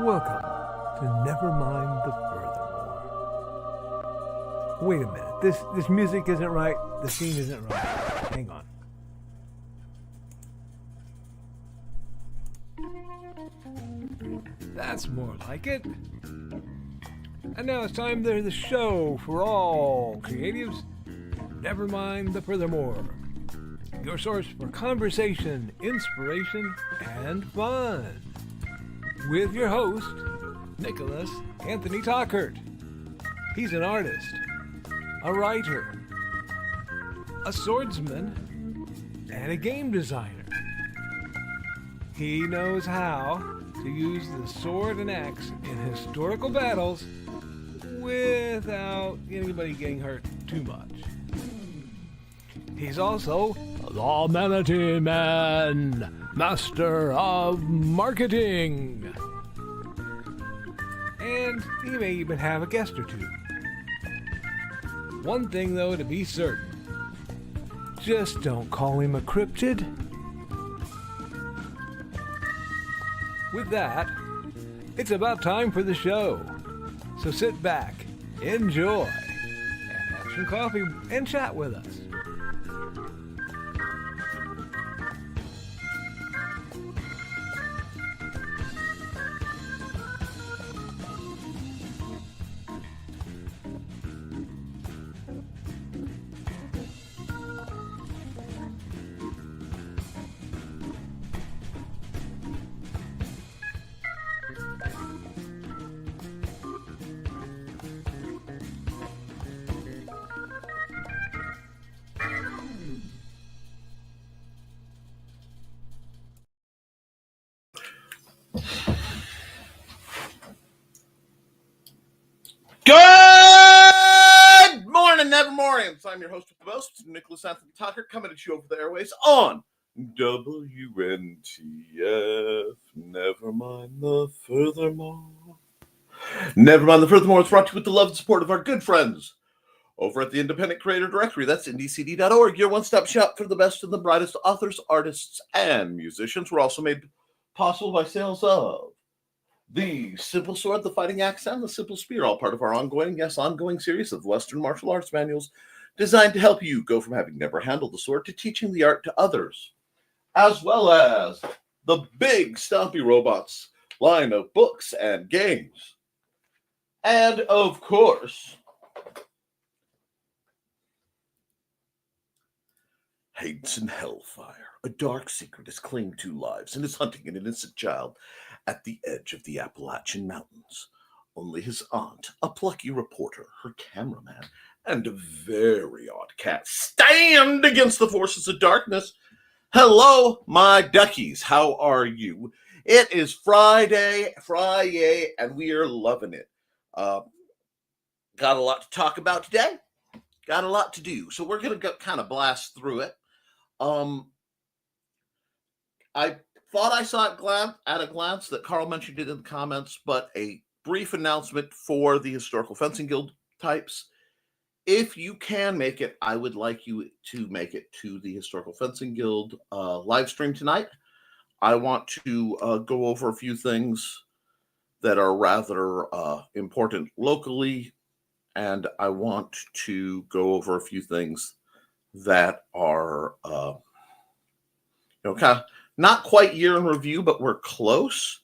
Welcome to Nevermind the Furthermore. Wait a minute, this music isn't right, the scene isn't right. Hang on. That's more like it. And now it's time for the show for all creatives. Nevermind the Furthermore. Your source for conversation, inspiration, and fun. With your host, Nicholas Anthony Tockert. He's an artist, a writer, a swordsman, and a game designer. He knows how to use the sword and axe in historical battles without anybody getting hurt too much. He's also the Manatee Man, master of marketing. And he may even have a guest or two. One thing, though, to be certain. Just don't call him a cryptid. With that, it's about time for the show. So sit back, enjoy, and have some coffee and chat with us. Good morning, Nevermore. I'm your host with the most, Nicholas Anthony Tockert, coming at you over the airways on WNTF. Nevermind the Furthermore. Nevermind the Furthermore is brought to you with the love and support of our good friends over at the Independent Creator Directory. That's indiecd.org, your one-stop shop for the best and the brightest authors, artists, and musicians. We're also made possible by sales of the Simple Sword, the Fighting Axe, and the Simple Spear, all part of our ongoing series of Western martial arts manuals designed to help you go from having never handled the sword to teaching the art to others, as well as the Big Stompy Robots line of books and games. And, of course, Hades and Hellfire. A dark secret has claimed 2 lives and is hunting an innocent child at the edge of the Appalachian Mountains. Only his aunt, a plucky reporter, her cameraman, and a very odd cat stand against the forces of darkness. Hello, my duckies. How are you? It is Friday, and we are loving it. Got a lot to talk about today. Got a lot to do. So we're going to kind of blast through it. I thought I saw it at a glance that Carl mentioned it in the comments, but a brief announcement for the Historical Fencing Guild types. If you can make it, I would like you to make it to the Historical Fencing Guild live stream tonight. I want to go over a few things that are rather important locally, and I want to go over a few things that are kind of not quite year in review, but we're close.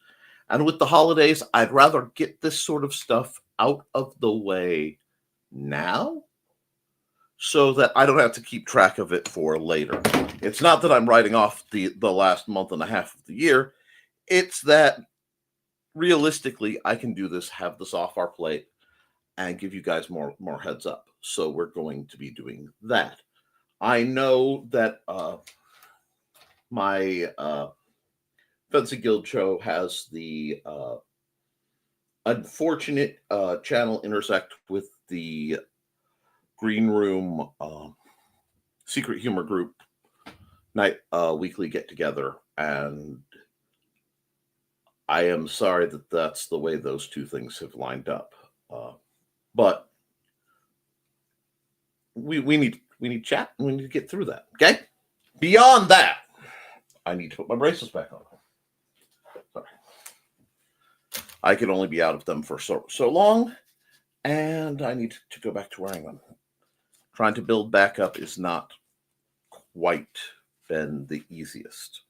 And with the holidays, I'd rather get this sort of stuff out of the way now so that I don't have to keep track of it for later. It's not that I'm writing off the last month and a half of the year. It's that realistically, I can do this, have this off our plate, and give you guys more heads up. So we're going to be doing that. I know that my Fencing Guild show has the unfortunate channel intersect with the Green Room Secret Humor Group night weekly get-together, and I am sorry that that's the way those two things have lined up. But we need chat, and we need to get through that, okay? Beyond that, I need to put my braces back on. Sorry. I could only be out of them for so long, and I need to go back to wearing them. Trying to build back up is not quite been the easiest.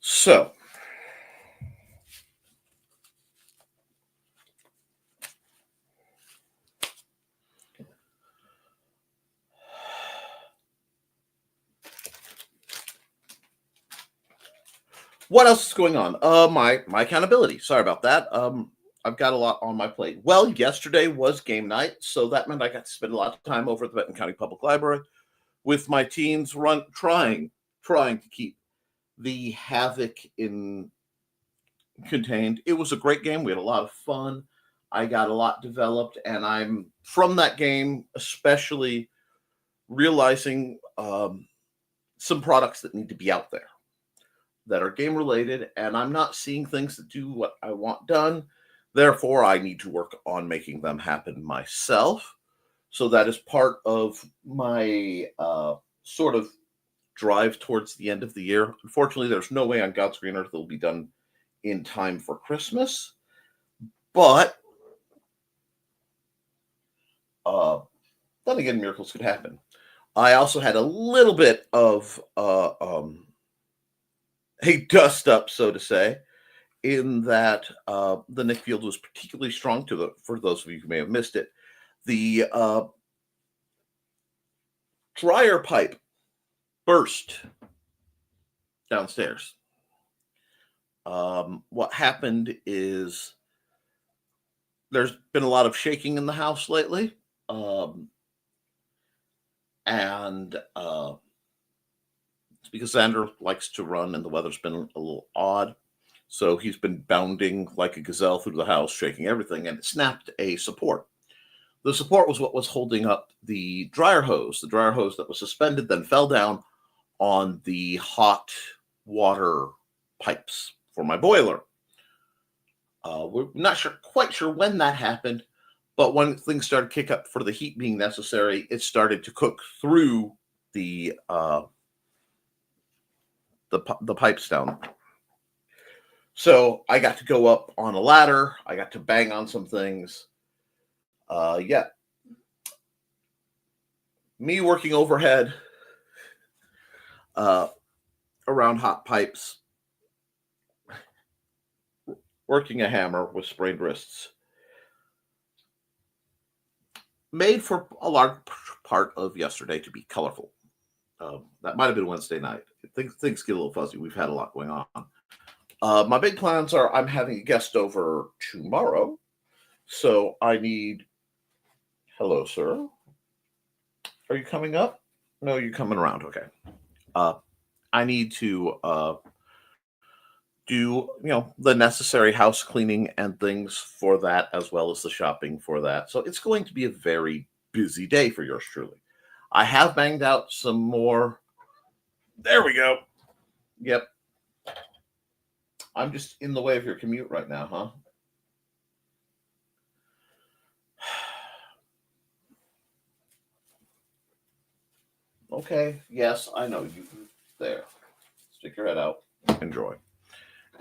So, what else is going on? My accountability. Sorry about that. I've got a lot on my plate. Well, yesterday was game night, so that meant I got to spend a lot of time over at the Benton County Public Library with my teens, trying to keep the havoc contained. It was a great game. We had a lot of fun. I got a lot developed, and I'm from that game, especially realizing some products that need to be out there that are game related, and I'm not seeing things that do what I want done. Therefore, I need to work on making them happen myself. So that is part of my sort of drive towards the end of the year. Unfortunately, there's no way on God's green earth it'll be done in time for Christmas. But then again, miracles could happen. I also had a little bit of a dust up, so to say, in that the Nick field was particularly strong for those of you who may have missed it. The dryer pipe burst downstairs. What happened is there's been a lot of shaking in the house lately. And it's because Xander likes to run and the weather's been a little odd. So he's been bounding like a gazelle through the house, shaking everything, and it snapped a support. The support was what was holding up the dryer hose. The dryer hose that was suspended then fell down on the hot water pipes for my boiler. We're not quite sure when that happened, but when things started to kick up for the heat being necessary, it started to cook through the pipes down. So I got to go up on a ladder. I got to bang on some things. Me working overhead around hot pipes, working a hammer with sprained wrists, made for a large part of yesterday to be colorful. That might have been Wednesday night. Things get a little fuzzy. We've had a lot going on. My big plans are I'm having a guest over tomorrow. So I need... Hello, sir. Are you coming up? No, you're coming around. Okay. I need to do, the necessary house cleaning and things for that, as well as the shopping for that. So it's going to be a very busy day for yours truly. I have banged out some more. There we go. Yep. I'm just in the way of your commute right now, huh? Okay. Yes, I know you. There. Stick your head out. Enjoy.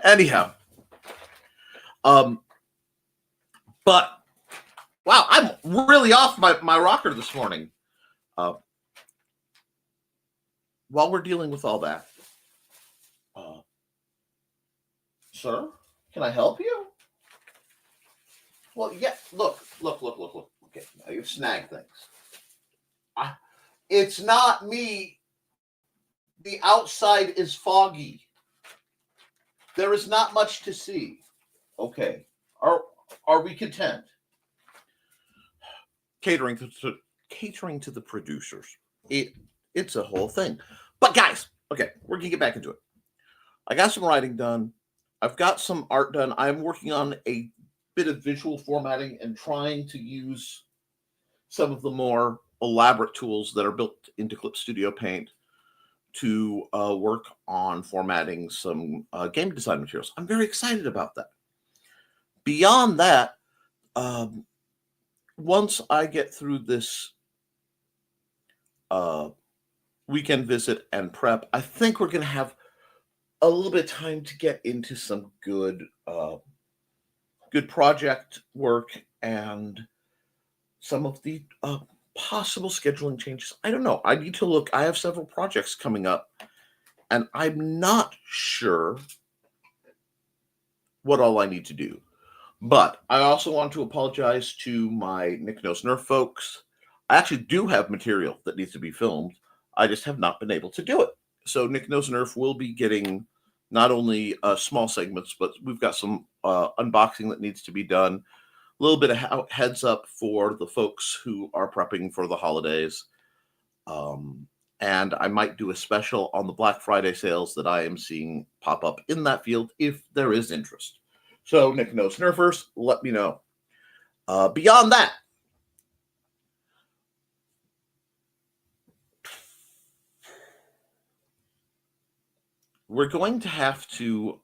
Anyhow. But wow, I'm really off my rocker this morning. While we're dealing with all that, sir, can I help you? Well, yeah. Look. Okay, now you snag things. It's not me. The outside is foggy. There is not much to see. Okay. Are we content? Catering to the producers. It's a whole thing. But guys, okay, we're gonna get back into it. I got some writing done. I've got some art done. I'm working on a bit of visual formatting and trying to use some of the more elaborate tools that are built into Clip Studio Paint to work on formatting some game design materials. I'm very excited about that. Beyond that, once I get through this weekend visit and prep, I think we're going to have a little bit of time to get into some good project work and some of the possible scheduling changes. I don't know. I need to look. I have several projects coming up, and I'm not sure what all I need to do. But I also want to apologize to my Nick Knows Nerf folks. I actually do have material that needs to be filmed. I just have not been able to do it. So Nick Knows Nerf will be getting not only small segments, but we've got some unboxing that needs to be done. A little bit of heads up for the folks who are prepping for the holidays. And I might do a special on the Black Friday sales that I am seeing pop up in that field if there is interest. So, Nick Knows Nerfers, let me know. Beyond that, we're going to have to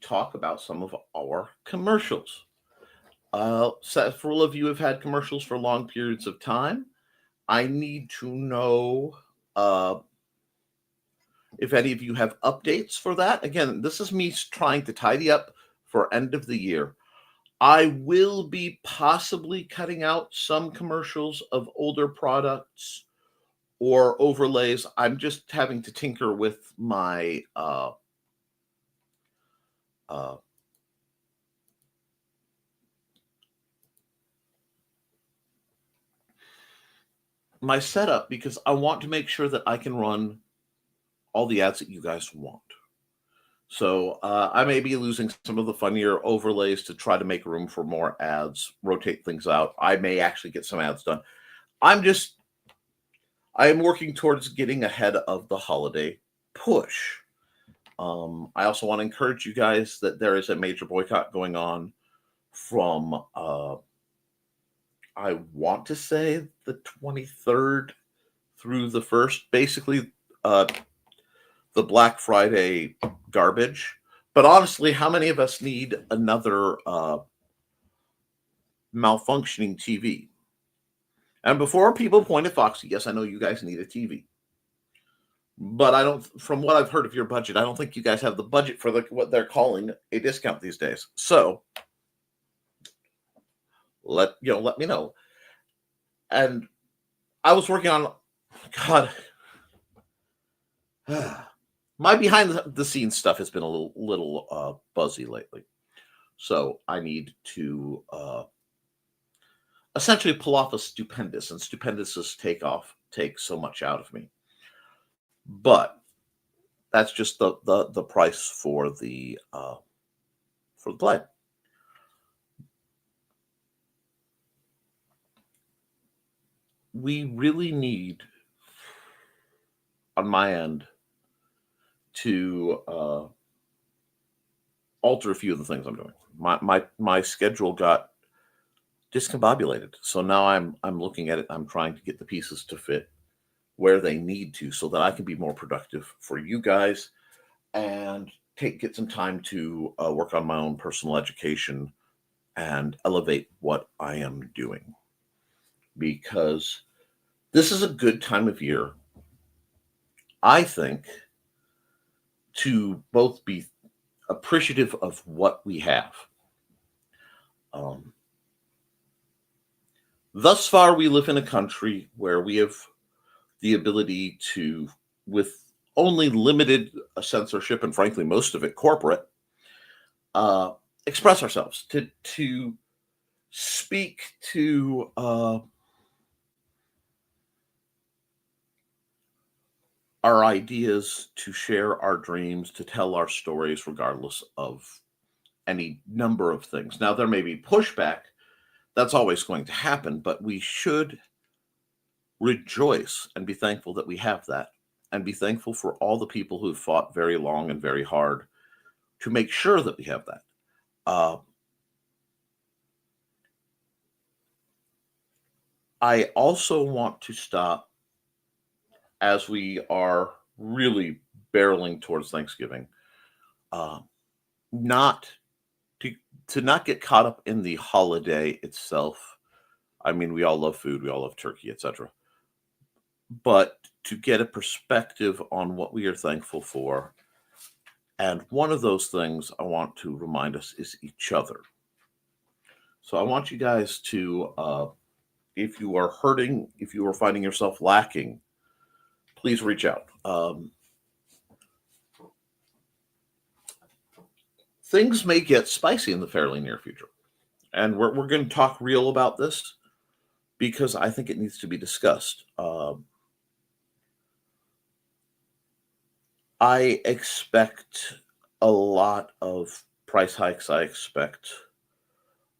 talk about some of our commercials. Several of you have had commercials for long periods of time. I need to know if any of you have updates for that. Again, this is me trying to tidy up for end of the year. I will be possibly cutting out some commercials of older products or overlays. I'm just having to tinker with my my setup, because I want to make sure that I can run all the ads that you guys want. So I may be losing some of the funnier overlays to try to make room for more ads, rotate things out. I may actually get some ads done. I am working towards getting ahead of the holiday push. I also want to encourage you guys that there is a major boycott going on from, I want to say the 23rd through the 1st, basically the Black Friday garbage. But honestly, how many of us need another malfunctioning TV? And before people point at Foxy, yes, I know you guys need a TV. But I don't, from what I've heard of your budget, I don't think you guys have the budget for what they're calling a discount these days. So let me know. And I was working on, God, my behind the scenes stuff has been a little buzzy lately. So I need to essentially pull off a stupendous, and stupendous take so much out of me. But that's just the price for the play. We really need, on my end, to alter a few of the things I'm doing. My schedule got discombobulated, so now I'm looking at it. I'm trying to get the pieces to fit where they need to, so that I can be more productive for you guys and get some time to work on my own personal education and elevate what I am doing. Because this is a good time of year, I think, to both be appreciative of what we have. Thus far, we live in a country where we have the ability to, with only limited censorship, and frankly, most of it corporate, express ourselves, to speak to our ideas, to share our dreams, to tell our stories, regardless of any number of things. Now, there may be pushback. That's always going to happen, but we should rejoice and be thankful that we have that, and be thankful for all the people who've fought very long and very hard to make sure that we have that. I also want to stop, as we are really barreling towards Thanksgiving, not get caught up in the holiday itself. I mean, we all love food, we all love turkey, etc. But to get a perspective on what we are thankful for. And one of those things I want to remind us is each other. So I want you guys to, if you are hurting, if you are finding yourself lacking, please reach out. Things may get spicy in the fairly near future. And we're going to talk real about this because I think it needs to be discussed. I expect a lot of price hikes. I expect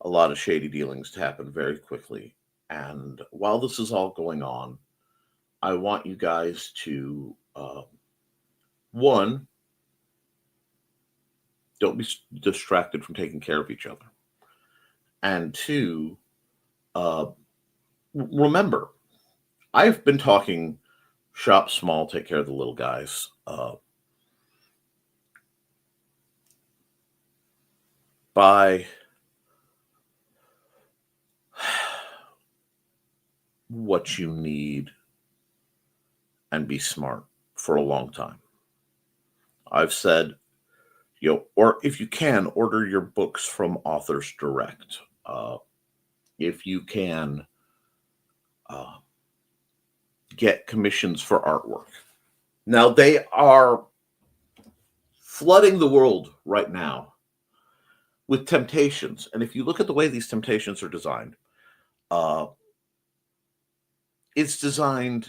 a lot of shady dealings to happen very quickly. And while this is all going on, I want you guys to, one, don't be distracted from taking care of each other. And two, remember, I've been talking shop small, take care of the little guys. Buy what you need and be smart for a long time. I've said, or if you can, order your books from authors direct. If you can, get commissions for artwork. Now, they are flooding the world right now with temptations. And if you look at the way these temptations are designed, it's designed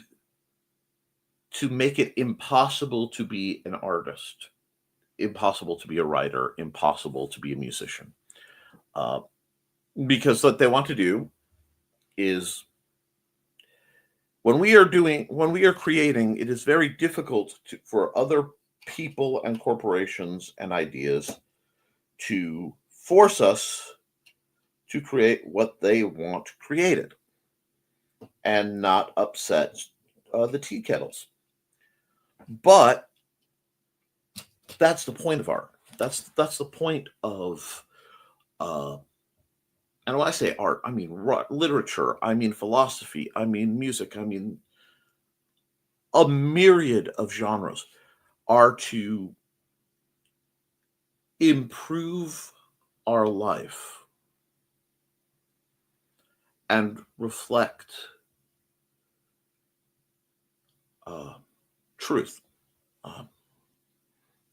to make it impossible to be an artist, impossible to be a writer, impossible to be a musician. Because what they want to do is when we are creating, it is very difficult for other people and corporations and ideas to force us to create what they want created and not upset the tea kettles. But that's the point of art. That's the point of, and when I say art, I mean literature, I mean philosophy, I mean music, I mean a myriad of genres are to improve our life and reflect truth.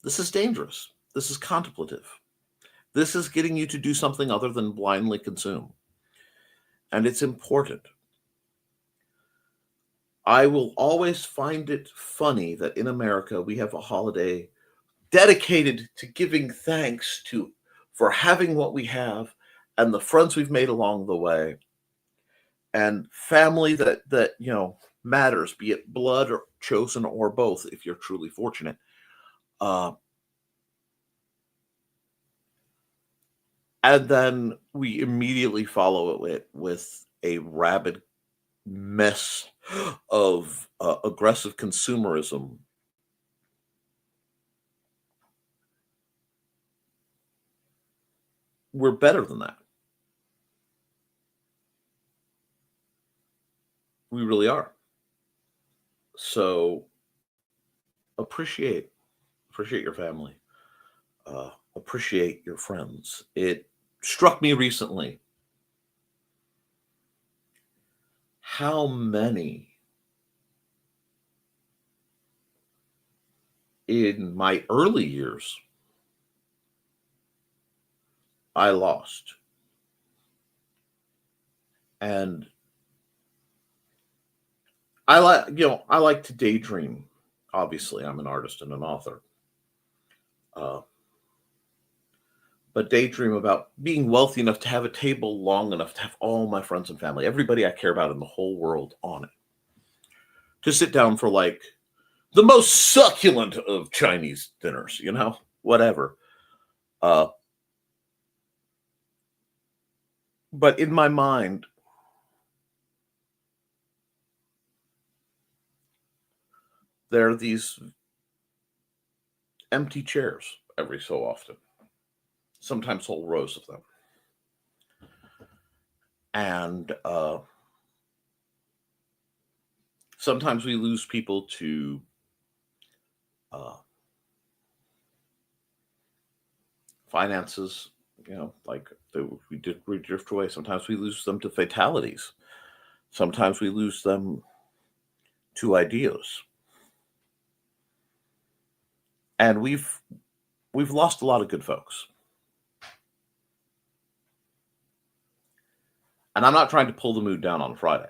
This is dangerous. This is contemplative. This is getting you to do something other than blindly consume. And it's important. I will always find it funny that in America we have a holiday dedicated to giving thanks for having what we have and the friends we've made along the way and family that matters, be it blood or chosen or both if you're truly fortunate. And then we immediately follow it with a rabid mess of aggressive consumerism. We're better than that. We really are. So appreciate your family. Appreciate your friends. It struck me recently how many in my early years I lost. And I like to daydream. Obviously, I'm an artist and an author. But daydream about being wealthy enough to have a table long enough to have all my friends and family, everybody I care about in the whole world on it. To sit down for like the most succulent of Chinese dinners, whatever. But in my mind, there are these empty chairs every so often, sometimes whole rows of them. And Sometimes we lose people to finances, like we drift away. Sometimes we lose them to fatalities. Sometimes we lose them to ideas. And we've lost a lot of good folks. And I'm not trying to pull the mood down on Friday,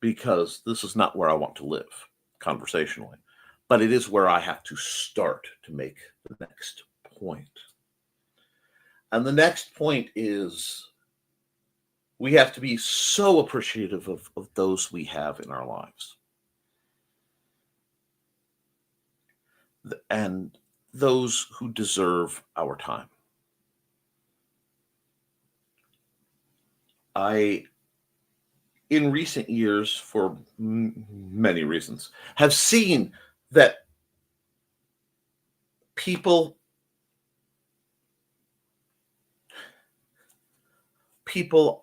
because this is not where I want to live conversationally, but it is where I have to start to make the next point. And the next point is we have to be so appreciative of those we have in our lives. And those who deserve our time. In recent years, for many reasons, have seen that people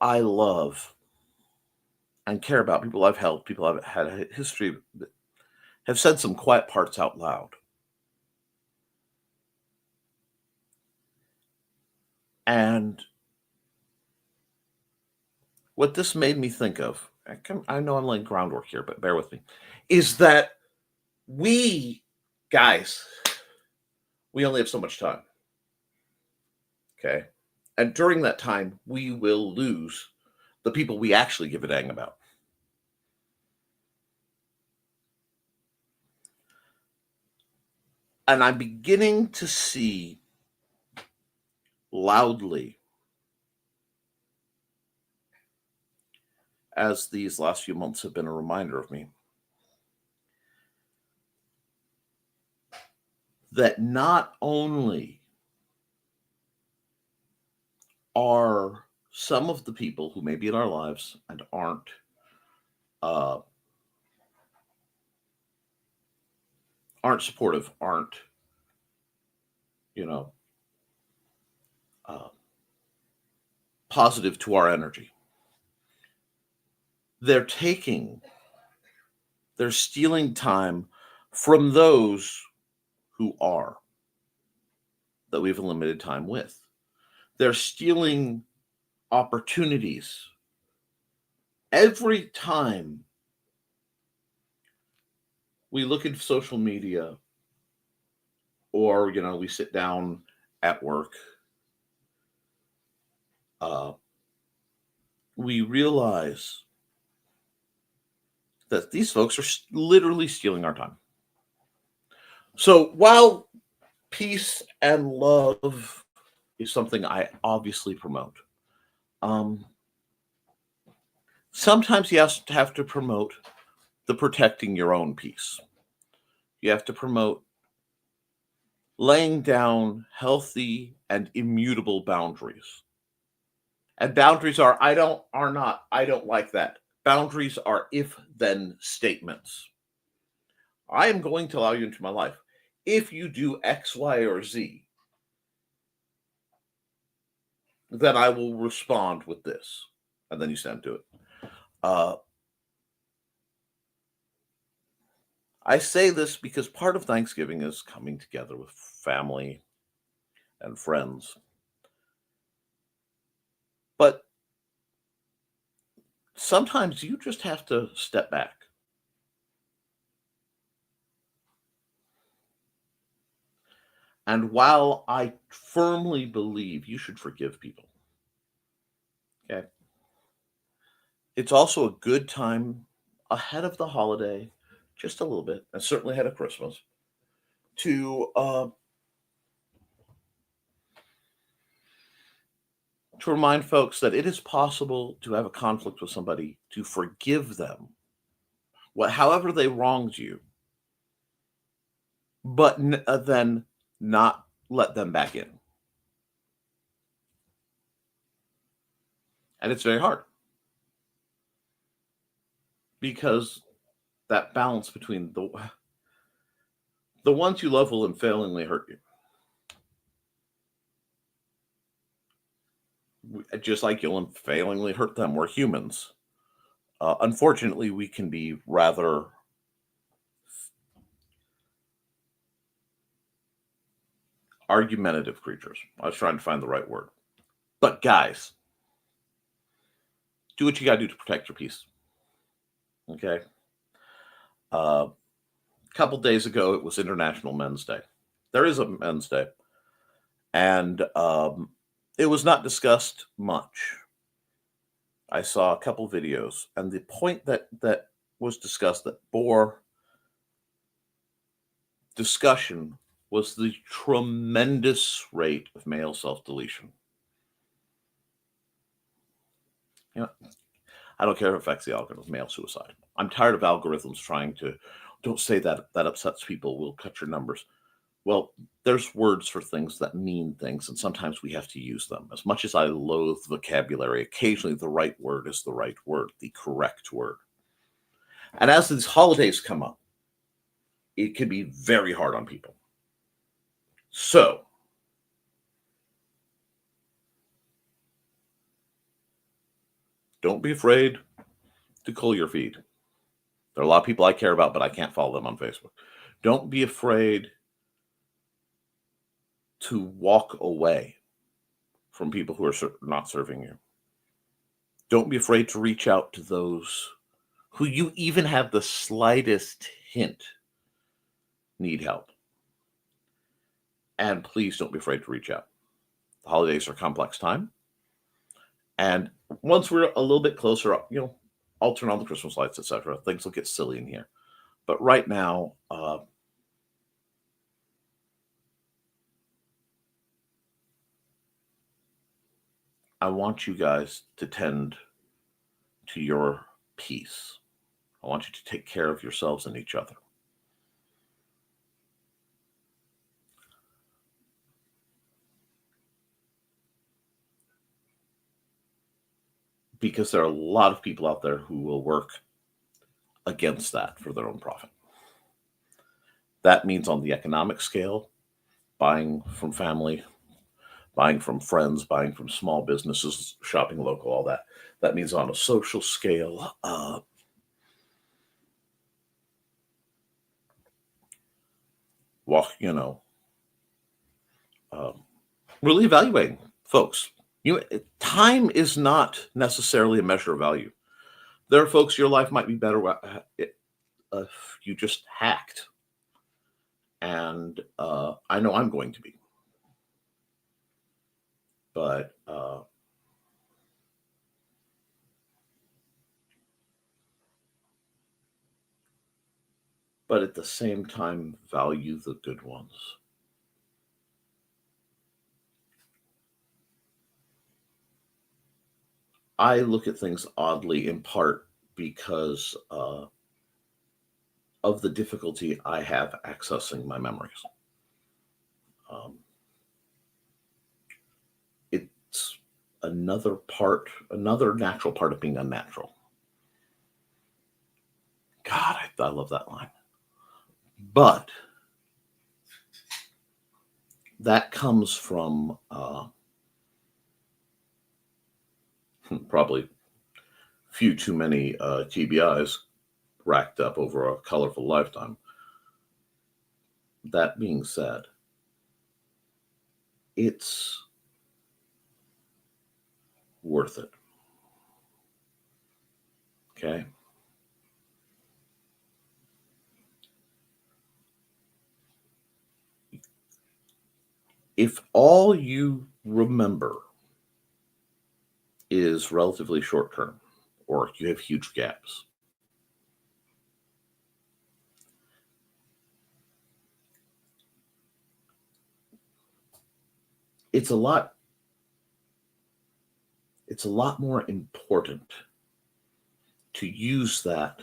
I love and care about, people I've helped, people I've had a history, have said some quiet parts out loud. And what this made me think of, I know I'm laying groundwork here, but bear with me, is that we guys, we only have so much time. Okay. And during that time, we will lose the people we actually give a dang about. And I'm beginning to see loudly, as these last few months have been a reminder of me, that not only are some of the people who may be in our lives and aren't supportive, aren't positive to our energy. They're stealing time from those who are, that we have a limited time with. They're stealing opportunities. Every time we look at social media, or we sit down at work, we realize that these folks are literally stealing our time. So while peace and love is something I obviously promote, sometimes you have to promote the protecting your own peace. You have to promote laying down healthy and immutable boundaries. And boundaries are I don't like that. Boundaries are if-then statements. I am going to allow you into my life. If you do X, Y, or Z, then I will respond with this. And then you stand to it. I say this because part of Thanksgiving is coming together with family and friends. But sometimes you just have to step back. And while I firmly believe you should forgive people, okay, it's also a good time ahead of the holiday, just a little bit, and certainly ahead of Christmas, to remind folks that it is possible to have a conflict with somebody, to forgive them, however they wronged you, but then not let them back in. And it's very hard, because that balance between the ones you love will unfailingly hurt you. Just like you'll unfailingly hurt them. We're humans. Unfortunately, we can be rather argumentative creatures. I was trying to find the right word. But guys, do what you got to do to protect your peace. Okay. A couple days ago, it was International Men's Day. There is a Men's Day. And it was not discussed much. I saw a couple videos, and the point that was discussed that bore discussion was the tremendous rate of male self-deletion. You know, I don't care if it affects the algorithm, male suicide. I'm tired of algorithms trying to, don't say that, that upsets people, we'll cut your numbers. Well, there's words for things that mean things, and sometimes we have to use them. As much as I loathe vocabulary, occasionally the right word is the right word, the correct word. And as these holidays come up, it can be very hard on people. So, don't be afraid to cull your feed. There are a lot of people I care about, but I can't follow them on Facebook. Don't be afraid to walk away from people who are not serving you. Don't be afraid to reach out to those who you even have the slightest hint need help. And please don't be afraid to reach out. The holidays are a complex time. And once we're a little bit closer, I'll turn on the Christmas lights, etc. Things will get silly in here. But right now, I want you guys to tend to your peace. I want you to take care of yourselves and each other. Because there are a lot of people out there who will work against that for their own profit. That means on the economic scale, buying from family, buying from friends, buying from small businesses, shopping local, all that. That means on a social scale, really evaluating folks. Time is not necessarily a measure of value. There are folks your life might be better if you just hacked. And I know I'm going to be. But at the same time, value the good ones. I look at things oddly, in part because of the difficulty I have accessing my memories. It's another natural part of being unnatural. God, I love that line. But that comes from probably few too many TBIs racked up over a colorful lifetime. That being said, it's worth it. Okay? If all you remember is relatively short term, or you have huge gaps, it's a lot more important to use that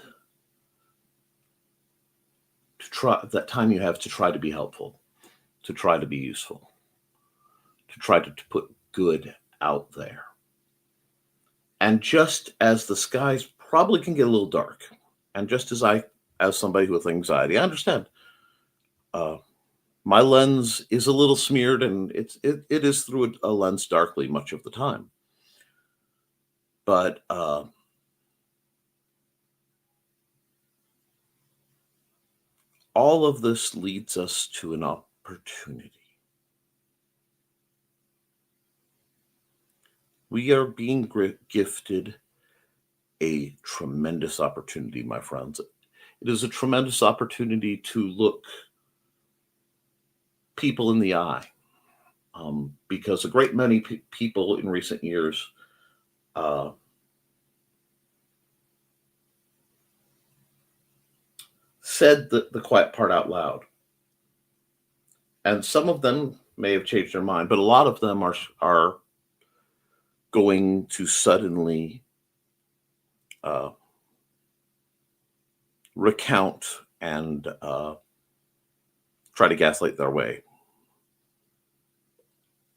time you have to try to be helpful, to try to be useful, to try to put good out there. And just as the skies probably can get a little dark, and just as somebody with anxiety, I understand. My lens is a little smeared, and it is through a lens darkly much of the time. But all of this leads us to an opportunity. We are being gifted a tremendous opportunity, my friends. It is a tremendous opportunity to look people in the eye, because a great many people in recent years said the quiet part out loud. And some of them may have changed their mind, but a lot of them are going to suddenly recount and try to gaslight their way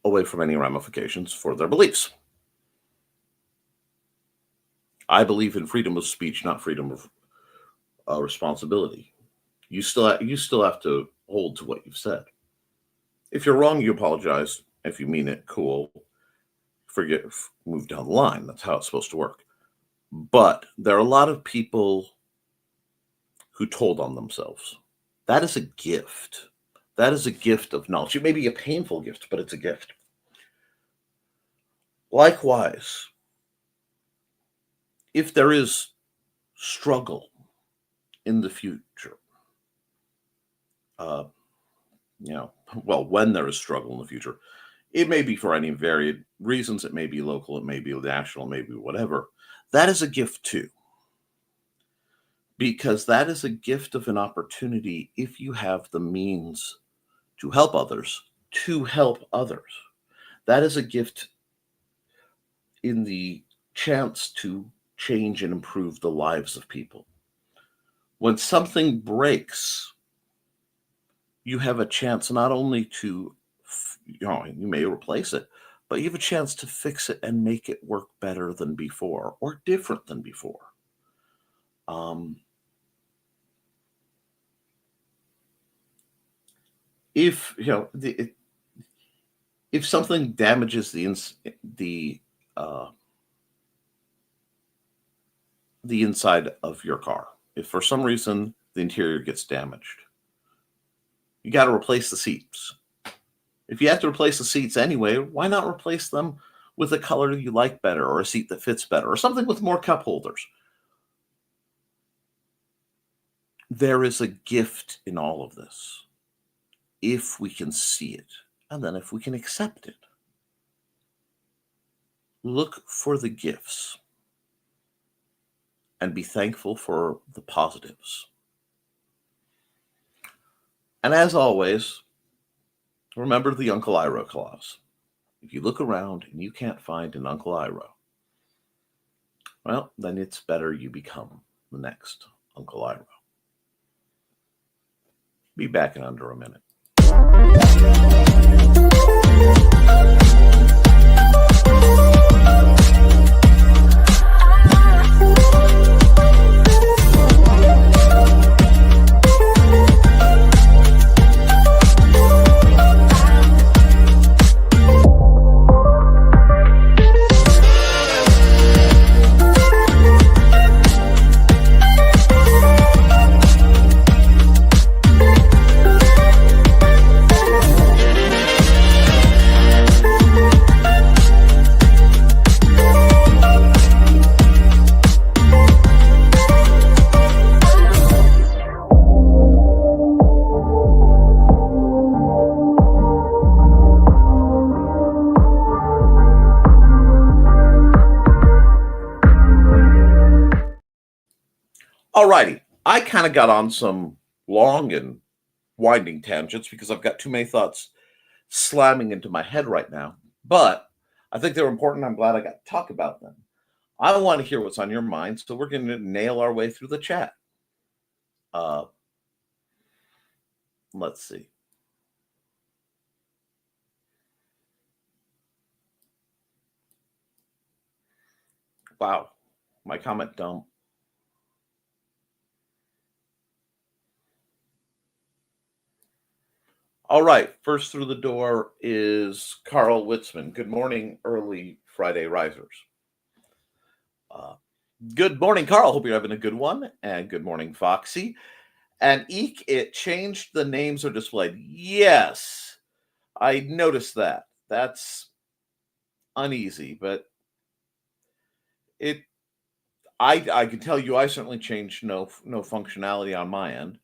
away from any ramifications for their beliefs. I believe in freedom of speech, not freedom of responsibility. You still have to hold to what you've said. If you're wrong, you apologize. If you mean it, cool. Forget, move down the line. That's how it's supposed to work. But there are a lot of people who told on themselves. That is a gift. That is a gift of knowledge. It may be a painful gift, but it's a gift. Likewise, if there is struggle in the future, when there is struggle in the future, it may be for any varied reasons. It may be local, it may be national, maybe whatever. That is a gift too. Because that is a gift of an opportunity if you have the means to help others, That is a gift in the chance to change and improve the lives of people. When something breaks, you have a chance not only to, you may replace it, but you have a chance to fix it and make it work better than before or different than before. If something damages the inside of your car, if for some reason the interior gets damaged, you got to replace the seats. If you have to replace the seats anyway, why not replace them with a color you like better, or a seat that fits better, or something with more cup holders? There is a gift in all of this, if we can see it, and then if we can accept it. Look for the gifts and be thankful for the positives. And as always, remember the Uncle Iroh clause. If you look around and you can't find an Uncle Iroh, well, then it's better you become the next Uncle Iroh. Be back in under a minute. Alrighty, I kind of got on some long and winding tangents because I've got too many thoughts slamming into my head right now, but I think they're important. I'm glad I got to talk about them. I want to hear what's on your mind, so we're going to nail our way through the chat. Let's see. Wow, my comment dump. All right, first through the door is Carl Witzman. Good morning, early Friday risers. Good morning, Carl. Hope you're having a good one. And good morning, Foxy. And Eek, it changed the names are displayed. Yes, I noticed that. That's uneasy, but I can tell you I certainly changed no functionality on my end.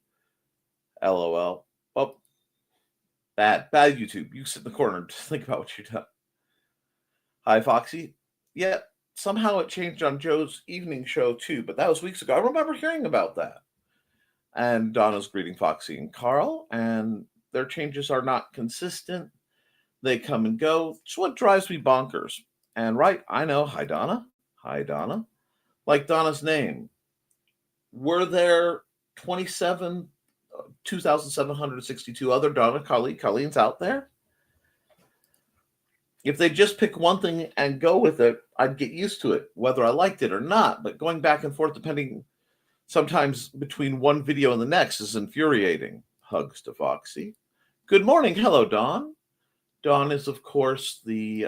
LOL. Oh, bad YouTube. You sit in the corner and just think about what you've done. Hi, Foxy. Yeah, somehow it changed on Joe's evening show too, but that was weeks ago. I remember hearing about that. And Donna's greeting Foxy and Carl, and their changes are not consistent. They come and go. It's what drives me bonkers. And right, I know. Hi, Donna. Hi, Donna. Like Donna's name. Were there 2,762 other Donna Colleen's out there? If they just pick one thing and go with it, I'd get used to it, whether I liked it or not. But going back and forth, depending sometimes between one video and the next, is infuriating. Hugs to Foxy. Good morning. Hello, Dawn. Dawn is, of course, the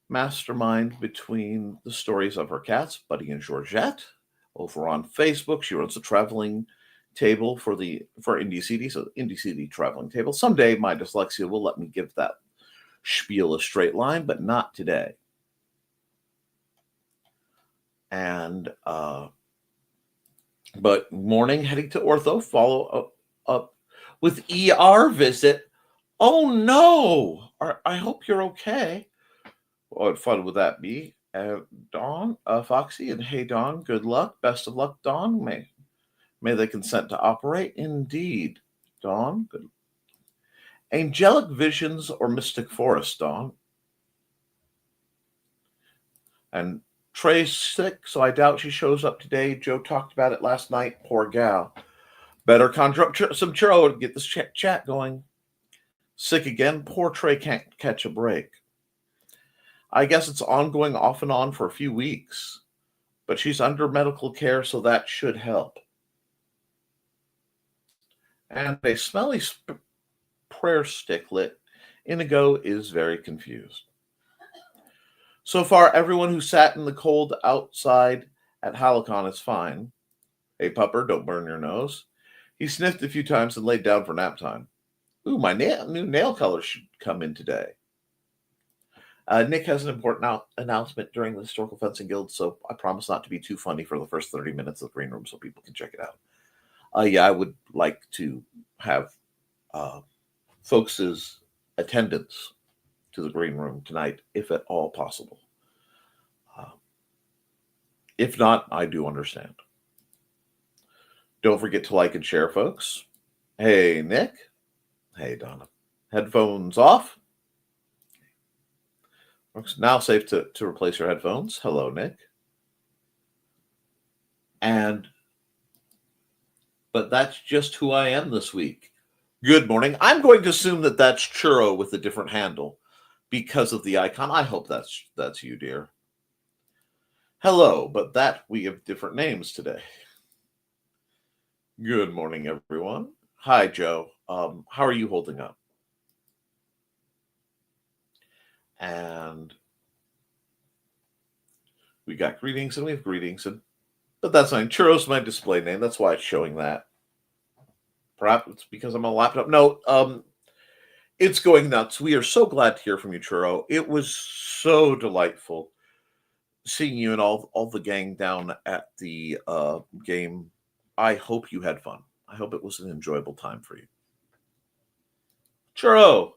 mastermind between the stories of her cats, Buddy and Georgette. Over on Facebook, she runs a traveling table for Indie CD, so Indie CD traveling table. Someday my dyslexia will let me give that spiel a straight line, but not today. And but morning, heading to ortho, follow up with ER visit. Oh no! I hope you're okay. What fun would that be? Dawn, Foxy, and hey, Dawn, good luck. Best of luck, Dawn. May they consent to operate. Indeed, Dawn. Good. Angelic visions or mystic forest, Dawn. And Trey's sick, so I doubt she shows up today. Joe talked about it last night. Poor gal. Better conjure up some churro to get this chat going. Sick again. Poor Trey can't catch a break. I guess it's ongoing off and on for a few weeks, but she's under medical care, so that should help. And a smelly prayer stick lit. Inigo is very confused. So far, everyone who sat in the cold outside at Halicon is fine. Hey, pupper, don't burn your nose. He sniffed a few times and laid down for nap time. Ooh, my new nail color should come in today. Nick has an important announcement during the Historical Fencing Guild, so I promise not to be too funny for the first 30 minutes of the Green Room so people can check it out. Yeah, I would like to have folks' attendance to the Green Room tonight, if at all possible. If not, I do understand. Don't forget to like and share, folks. Hey, Nick. Hey, Donna. Headphones off. It's now safe to replace your headphones. Hello, Nick. But that's just who I am this week. Good morning. I'm going to assume that that's Churro with a different handle because of the icon. I hope that's you, dear. Hello, but that we have different names today. Good morning, everyone. Hi, Joe. How are you holding up? And we got greetings and we have greetings, but that's fine. Churro's my display name. That's why it's showing that. Perhaps it's because I'm on a laptop. No, it's going nuts. We are so glad to hear from you, Churro. It was so delightful seeing you and all the gang down at the game. I hope you had fun. I hope it was an enjoyable time for you. Churro!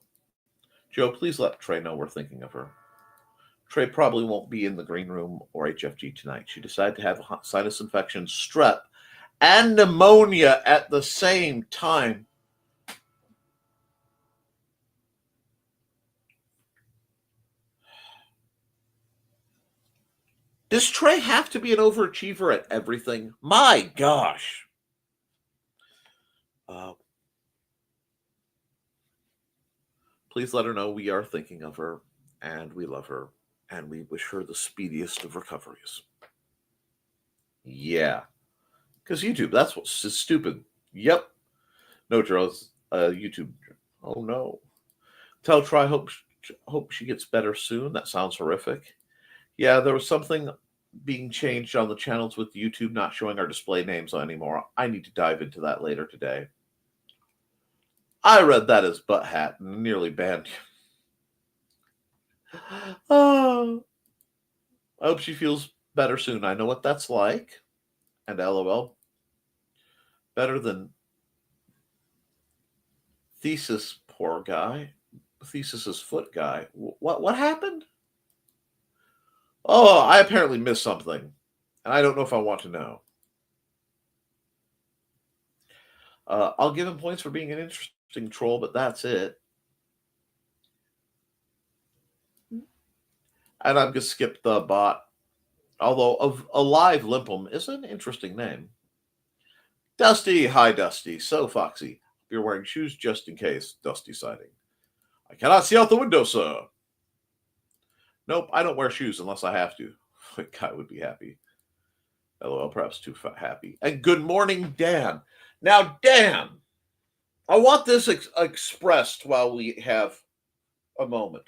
Joe, please let Trey know we're thinking of her. Trey probably won't be in the Green Room or HFG tonight. She decided to have a sinus infection, strep, and pneumonia at the same time. Does Trey have to be an overachiever at everything? My gosh. Please let her know we are thinking of her, and we love her, and we wish her the speediest of recoveries. Yeah. Because YouTube, that's what's stupid. Yep. No, Charles. YouTube. Oh, no. Tell Try, hope she gets better soon. That sounds horrific. Yeah, there was something being changed on the channels with YouTube not showing our display names anymore. I need to dive into that later today. I read that as butt hat and nearly banned you. Oh, I hope she feels better soon. I know what that's like. And LOL. Better than Thesis, poor guy. Thesis's foot guy. What happened? Oh, I apparently missed something. And I don't know if I want to know. I'll give him points for being an interesting troll, but that's it. And I'm going to skip the bot. Although Alive Limpum is an interesting name. Dusty, hi Dusty. So Foxy, you're wearing shoes just in case. Dusty sighting. I cannot see out the window, sir. Nope, I don't wear shoes unless I have to. Guy would be happy. LOL, perhaps too happy. And good morning, Dan. Now, Dan, I want this expressed while we have a moment.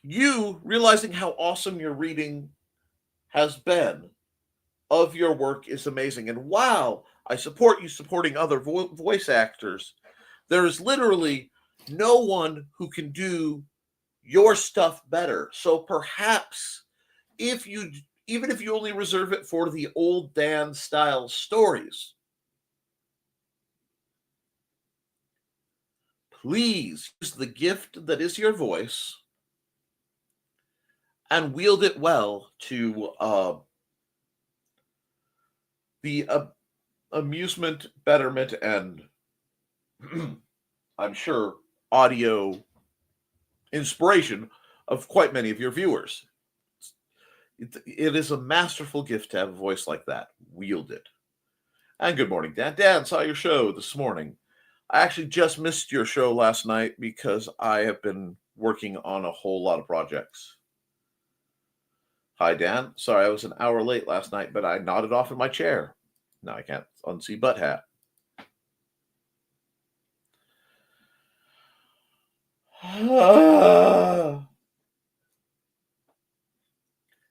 You realizing how awesome your reading has been of your work is amazing. And wow, I support you supporting other voice actors. There is literally no one who can do your stuff better. So perhaps even if you only reserve it for the old Dan style stories, please use the gift that is your voice and wield it well to the amusement, betterment, and I'm sure audio inspiration of quite many of your viewers. It is a masterful gift to have a voice like that. Wield it. And good morning, Dan. Dan, saw your show this morning. I actually just missed your show last night because I have been working on a whole lot of projects. Hi, Dan. Sorry, I was an hour late last night, but I nodded off in my chair. Now I can't unsee butt hat.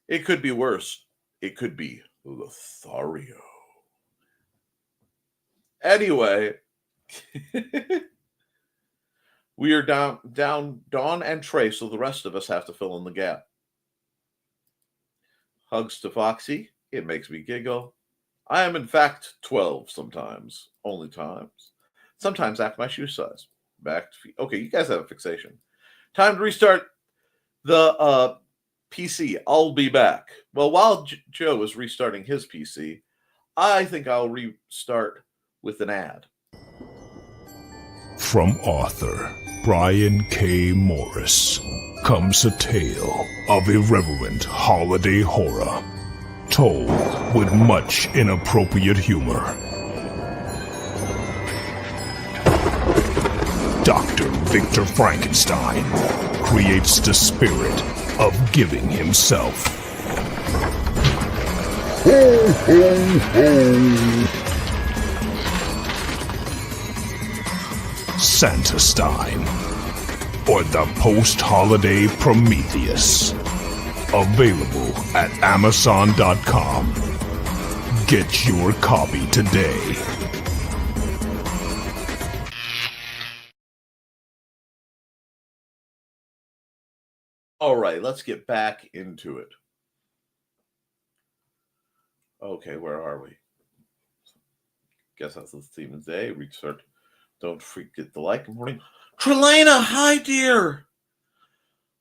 It could be worse. It could be Lothario. Anyway, we are down Dawn and Trey, so the rest of us have to fill in the gap. Hugs to Foxy. It makes me giggle. I am, in fact, 12 sometimes. Only times. Sometimes act my shoe size. Okay, you guys have a fixation. Time to restart the PC. I'll be back. Well, while Joe is restarting his PC, I think I'll restart with an ad. From author Brian K. Morris comes a tale of irreverent holiday horror, told with much inappropriate humor. Dr. Victor Frankenstein creates the spirit of giving himself. Ho, ho, ho! Santastein, or the post-holiday Prometheus. Available at Amazon.com. Get your copy today. All right, let's get back into it. Okay, where are we? Guess that's the theme of the day. Restart. Don't forget the like. Good morning. Trelana, hi, dear.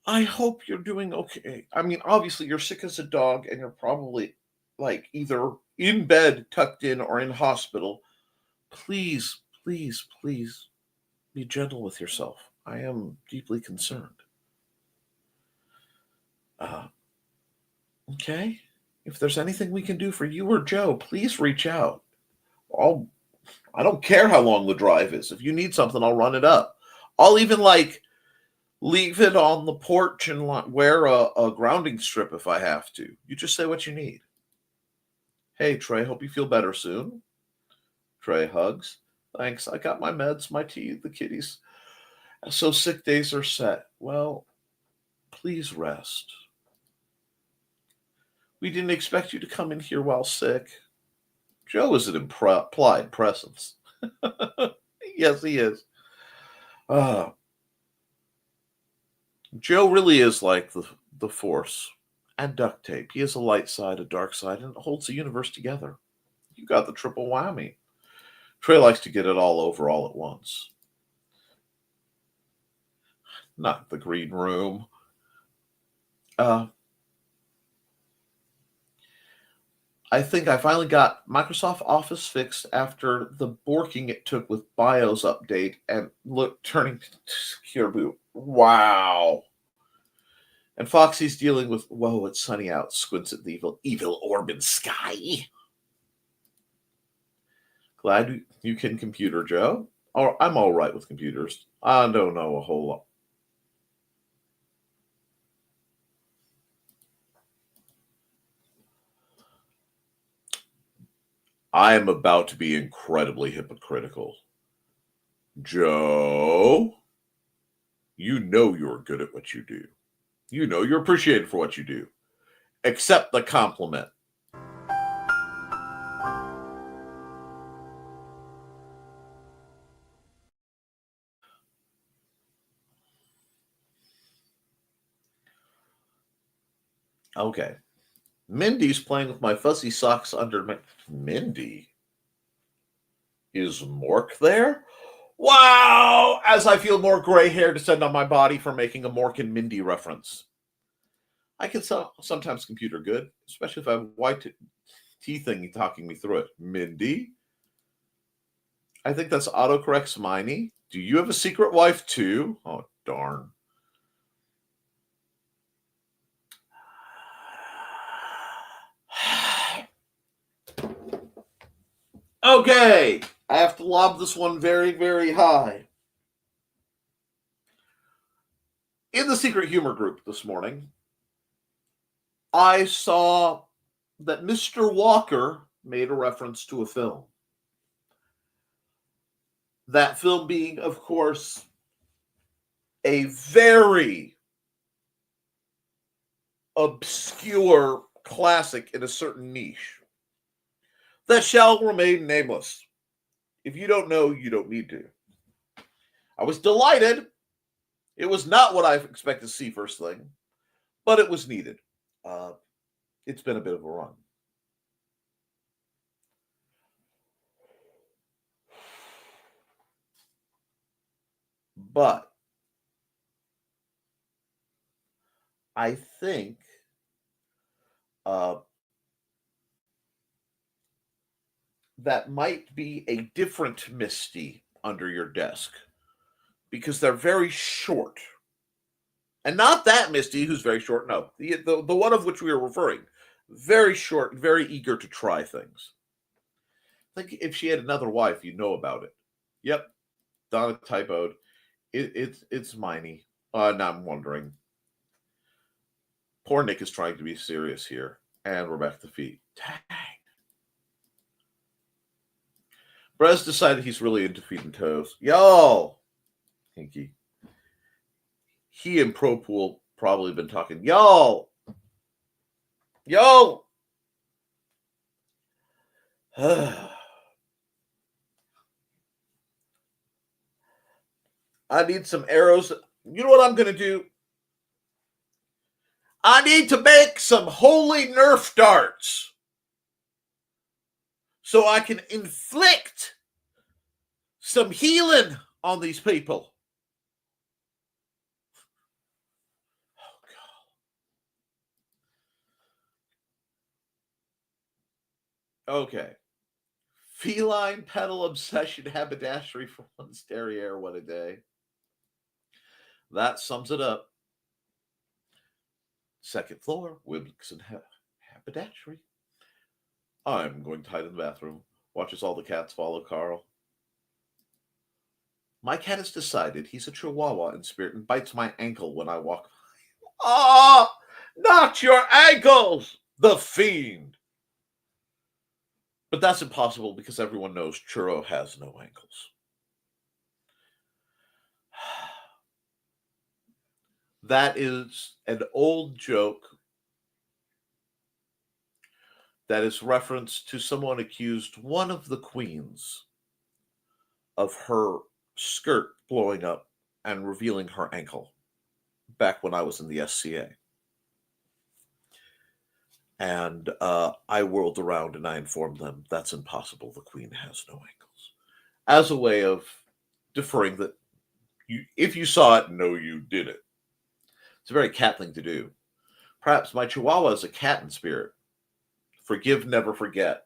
I hope you're doing okay. I mean, obviously, you're sick as a dog, and you're probably, either in bed, tucked in, or in hospital. Please, please, please be gentle with yourself. I am deeply concerned. Okay? If there's anything we can do for you or Joe, please reach out. I don't care how long the drive is. If you need something, I'll run it up. I'll even, leave it on the porch and wear a grounding strip if I have to. You just say what you need. Hey, Trey, hope you feel better soon. Trey hugs. Thanks. I got my meds, my tea, the kitties. So sick days are set. Well, Please rest. We didn't expect you to come in here while sick. Joe is an implied presence. Yes, he is. Joe really is like the Force and duct tape. He has a light side, a dark side, and it holds the universe together. You got the triple whammy. Trey likes to get it all over all at once. Not the green room. I think I finally got Microsoft Office fixed after the borking it took with BIOS update and turning to secure boot. Wow. And Foxy's dealing with, whoa, it's sunny out, squints at the evil orb in sky. Glad you can computer, Joe. I'm all right with computers. I don't know a whole lot. I am about to be incredibly hypocritical. Joe, you know you're good at what you do. You know you're appreciated for what you do. Accept the compliment. Okay. Mindy's playing with my fuzzy socks under my... Mindy? Is Mork there? Wow! As I feel more gray hair descend on my body for making a Mork and Mindy reference. I can sometimes computer good, especially if I have white teeth thing talking me through it. Mindy? I think that's autocorrect Sminy. Do you have a secret wife too? Oh, darn. Okay, I have to lob this one very, very high. In the Secret Humor group this morning, I saw that Mr. Walker made a reference to a film. That film being, of course, a very obscure classic in a certain niche that shall remain nameless. If you don't know, you don't need to. I was delighted. It was not what I expected to see first thing, but it was needed. It's been a bit of a run. But I think that might be a different Misty under your desk because they're very short. And not that Misty who's very short. No, the one of which we are referring. Very short, very eager to try things. I think if she had another wife, you'd know about it. Yep, Donna typoed. It's Miney. Now I'm wondering. Poor Nick is trying to be serious here. And we're back to feet. Dang. Brez decided he's really into feet and toes. Yo! Hinky. He and Pro Pool probably been talking. Yo! Yo! I need some arrows. You know what I'm going to do? I need to make some holy Nerf darts so I can inflict some healing on these people. Oh, God. Okay. Feline pedal obsession haberdashery for one's derriere. What a day. That sums it up. Second floor, Wibblicks and haberdashery. I'm going to hide in the bathroom. Watches all the cats follow Carl. My cat has decided he's a chihuahua in spirit and bites my ankle when I walk by. Oh, not your ankles! The fiend! But that's impossible because everyone knows Churro has no ankles. that is an old joke that is reference to someone accused one of the queens of her skirt blowing up and revealing her ankle back when I was in the SCA. And I whirled around and I informed them that's impossible. The queen has no ankles. As a way of deferring that if you saw it, no, you didn't. It's a very cat thing to do. Perhaps my Chihuahua is a cat in spirit. Forgive, never forget.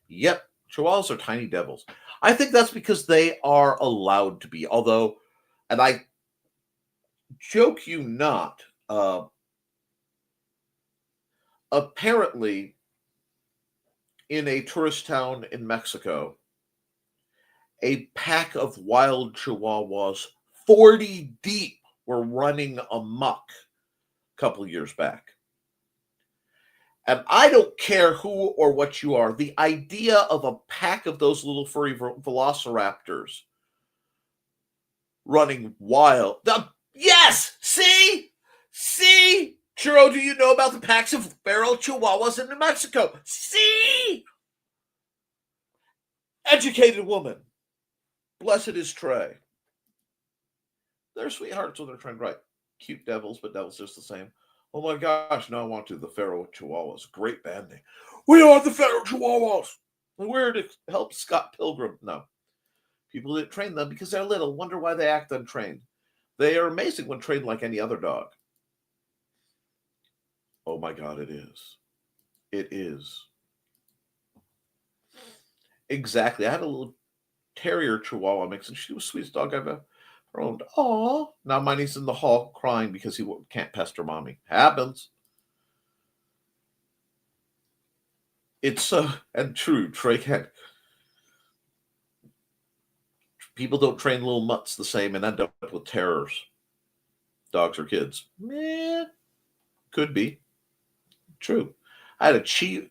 Yep, Chihuahuas are tiny devils. I think that's because they are allowed to be. Although, and I joke you not, apparently in a tourist town in Mexico, a pack of wild Chihuahuas, 40 deep, were running amok a couple of years back. And I don't care who or what you are, the idea of a pack of those little furry velociraptors running wild. Yes! See? Churro, do you know about the packs of feral Chihuahuas in New Mexico? See? Educated woman. Blessed is Trey. They're sweethearts when they're trained right. Cute devils, but devils just the same. Oh my gosh, now I want to. The feral Chihuahuas. Great band name. We are the feral Chihuahuas. We're to help Scott Pilgrim. No. People that train them because they're little wonder why they act untrained. They are amazing when trained like any other dog. Oh my God, it is. It is. Exactly. I had a little terrier Chihuahua mix, and she was the sweetest dog I've ever owned. Aw. Now Miney's in the hall crying because he can't pester mommy. Happens. It's and true. Trey can't. People don't train little mutts the same and end up with terrors. Dogs or kids. Meh. Could be. True. I had a chi.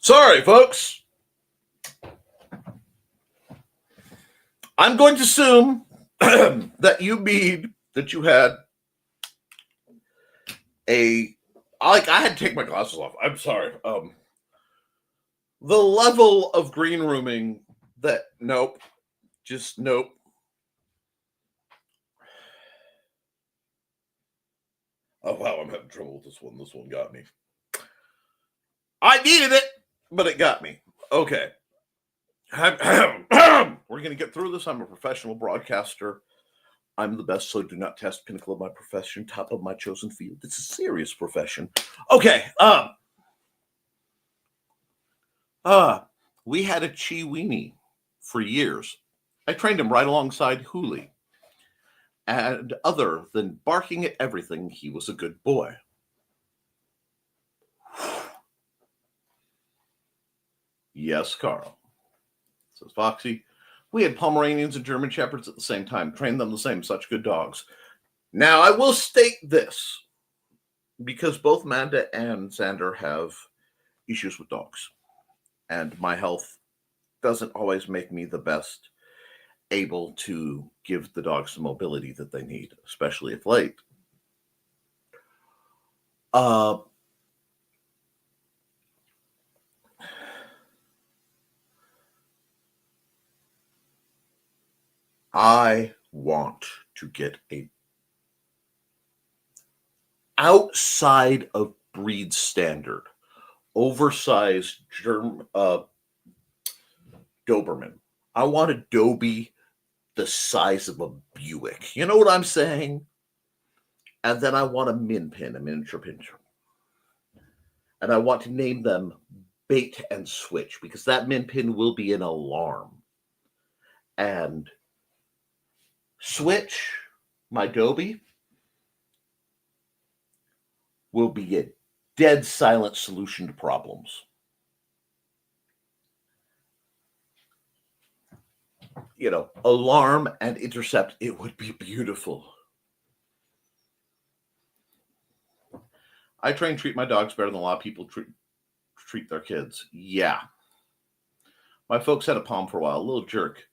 Sorry, folks. I'm going to assume that you mean that you had I had to take my glasses off. I'm sorry. The level of green rooming that nope. Just nope. Oh wow, I'm having trouble with this one. This one got me. I needed it, but it got me. Okay. We're going to get through this. I'm a professional broadcaster. I'm the best, so do not test. Pinnacle of my profession, top of my chosen field. It's a serious profession. Okay. We had a Chiweenie for years. I trained him right alongside Hooli. And other than barking at everything, he was a good boy. Yes, Carl. Says Foxy. We had Pomeranians and German Shepherds at the same time. Trained them the same. Such good dogs. Now, I will state this. Because both Manda and Xander have issues with dogs. And my health doesn't always make me the best able to give the dogs the mobility that they need, especially if late. I want to get a outside of breed standard, oversized Doberman. I want a Dobie the size of a Buick. You know what I'm saying? And then I want a min pin, a miniature pinscher. And I want to name them Bait and Switch, because that min pin will be an alarm. And Switch, my Dobie, will be a dead silent solution to problems. You know, alarm and intercept, it would be beautiful. I try and treat my dogs better than a lot of people treat their kids. Yeah. My folks had a Palm for a while, a little jerk.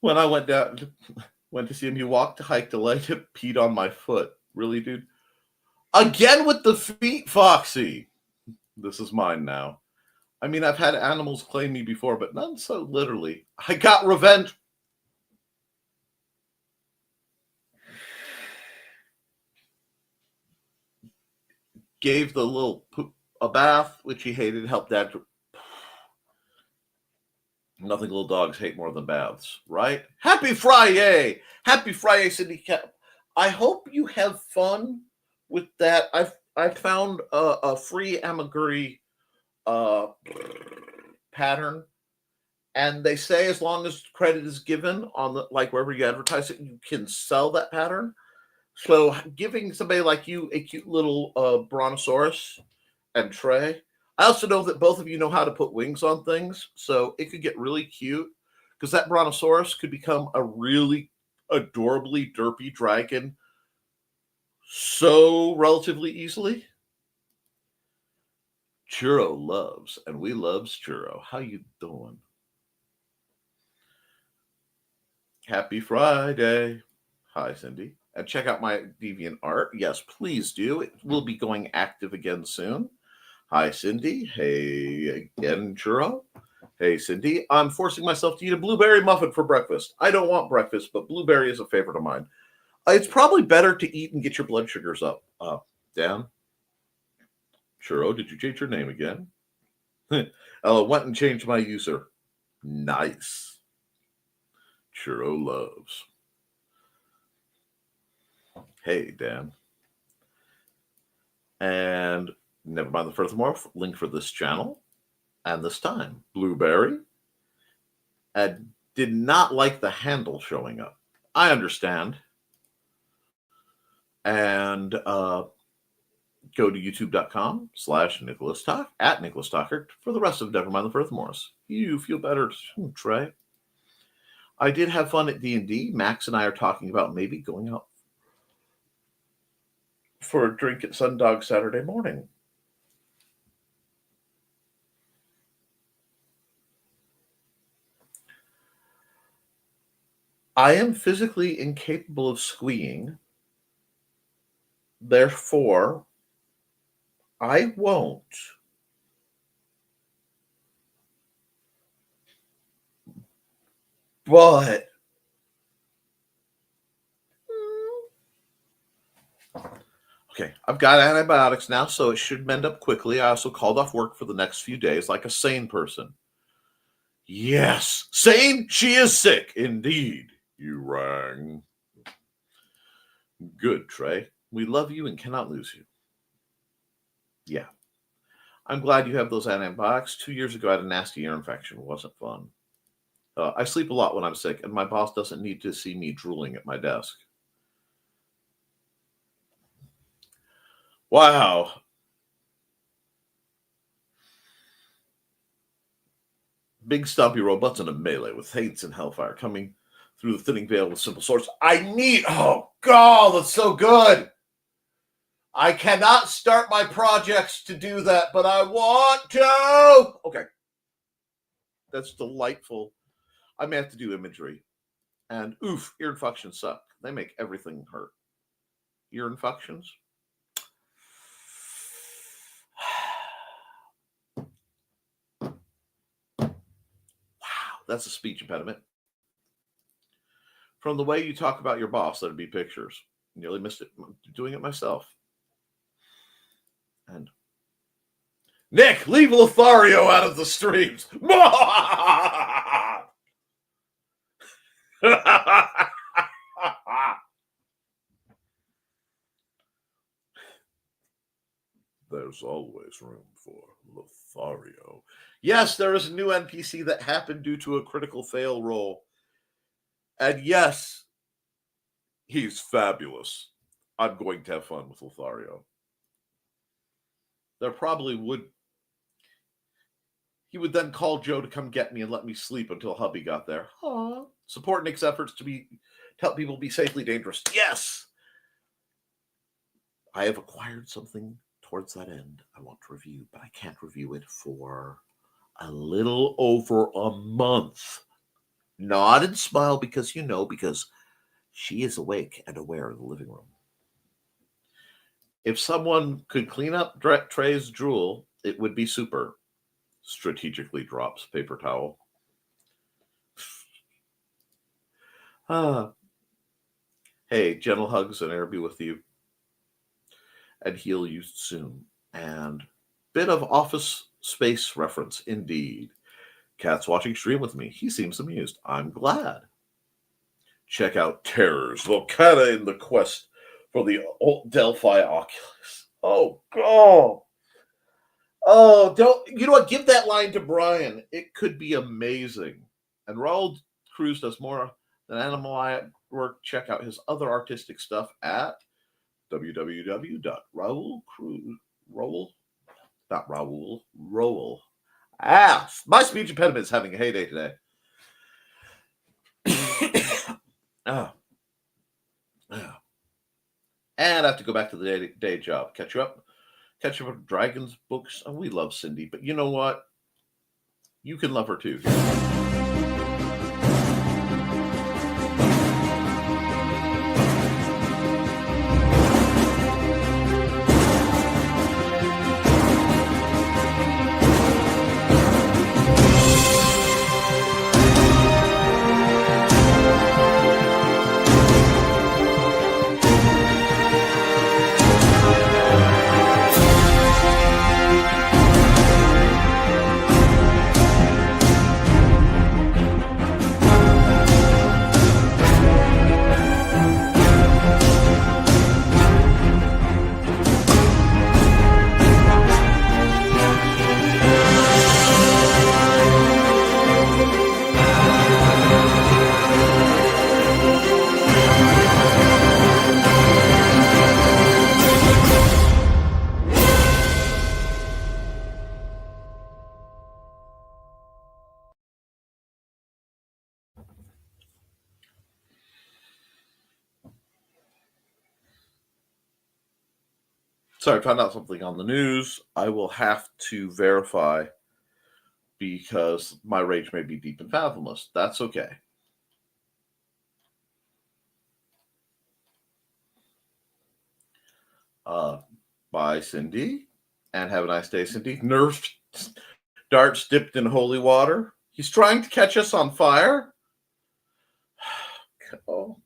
When I went to see him, he walked to hike to light it, peed on my foot. Really, dude? Again with the feet, Foxy. This is mine now. I mean, I've had animals claim me before, but none so literally. I got revenge. Gave the little poop a bath, which he hated, helped Dad. Nothing little dogs hate more than baths, right? Happy Friday! Happy Friday, Cindy. I hope you have fun with that. I found a free amigurumi pattern, and they say as long as credit is given on the, like wherever you advertise it, you can sell that pattern. So giving somebody like you a cute little brontosaurus and tray. I also know that both of you know how to put wings on things, so it could get really cute, because that brontosaurus could become a really adorably derpy dragon so relatively easily. Churro loves, and we loves Churro. How you doing? Happy Friday. Hi, Cindy. And check out my Deviant art. Yes, please do. It will be going active again soon. Hi, Cindy. Hey again, Churro. Hey, Cindy. I'm forcing myself to eat a blueberry muffin for breakfast. I don't want breakfast, but blueberry is a favorite of mine. It's probably better to eat and get your blood sugars up. Dan? Churro, did you change your name again? Ella went and changed my user. Nice. Churro loves. Hey, Dan. And Nevermind the Furthermore, link for this channel. And this time, Blueberry. I did not like the handle showing up. I understand. And go to youtube.com/Nicholas Talk at Nicholas Tockert for the rest of Nevermind the Furthermores. You feel better, Trey. I did have fun at D&D. Max and I are talking about maybe going out for a drink at Sundog Saturday morning. I am physically incapable of squeeing. Therefore, I won't. But okay, I've got antibiotics now, so it should mend up quickly. I also called off work for the next few days like a sane person. Yes, sane? She is sick. Indeed. You rang. Good, Trey. We love you and cannot lose you. Yeah. I'm glad you have those antibiotics. 2 years ago, I had a nasty ear infection. It wasn't fun. I sleep a lot when I'm sick, and my boss doesn't need to see me drooling at my desk. Wow. Big stumpy robots in a melee with hates and hellfire coming through the thinning veil with simple swords. Oh, God, that's so good. I cannot start my projects to do that, but I want to. Okay. That's delightful. I may have to do imagery. And oof, ear infections suck. They make everything hurt. Ear infections? Wow, that's a speech impediment. From the way you talk about your boss, that'd be pictures. Nearly missed it. I'm doing it myself. And Nick, leave Lothario out of the streams. There's always room for Lothario. Yes, there is a new NPC that happened due to a critical fail roll. And yes, he's fabulous. I'm going to have fun with Lothario. There probably would. He would then call Joe to come get me and let me sleep until hubby got there. Aww. Support Nick's efforts to help people be safely dangerous. Yes! I have acquired something towards that end I want to review, but I can't review it for a little over a month. Nod and smile because she is awake and aware of the living room. If someone could clean up Trey's drool, it would be super. Strategically drops paper towel. Hey, gentle hugs and air be with you. And heal you soon. And bit of Office Space reference indeed. Cat's watching stream with me. He seems amused. I'm glad. Check out Terrors Volcana in the quest for the old Delphi Oculus. Oh, God. Oh, don't, you know what? Give that line to Brian. It could be amazing. And Raul Cruz does more than animal work. Check out his other artistic stuff at www.raulcruz. My speech impediment is having a heyday today. And I have to go back to the day job. Catch up with Dragons books. Oh, we love Cindy, but you know what? You can love her too. Sorry, I found out something on the news. I will have to verify because my rage may be deep and fathomless. That's okay. Bye, Cindy. And have a nice day, Cindy. Nerfed darts dipped in holy water. He's trying to catch us on fire. Oh.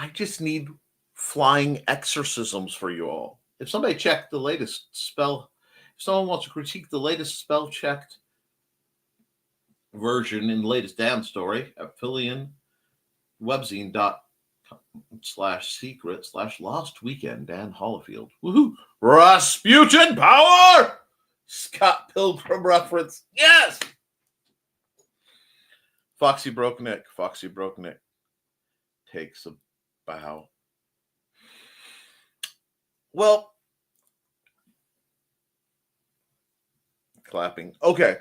I just need flying exorcisms for you all. If somebody checked the latest spell, if someone wants to critique the latest spell checked version in the latest Dan story at FillianWebzine.com/secret/lost weekend Dan Hollifield. Woohoo! Rasputin power! Scott Pilgrim reference. Yes! Foxy Broke Nick takes a bow. Well, clapping. Okay,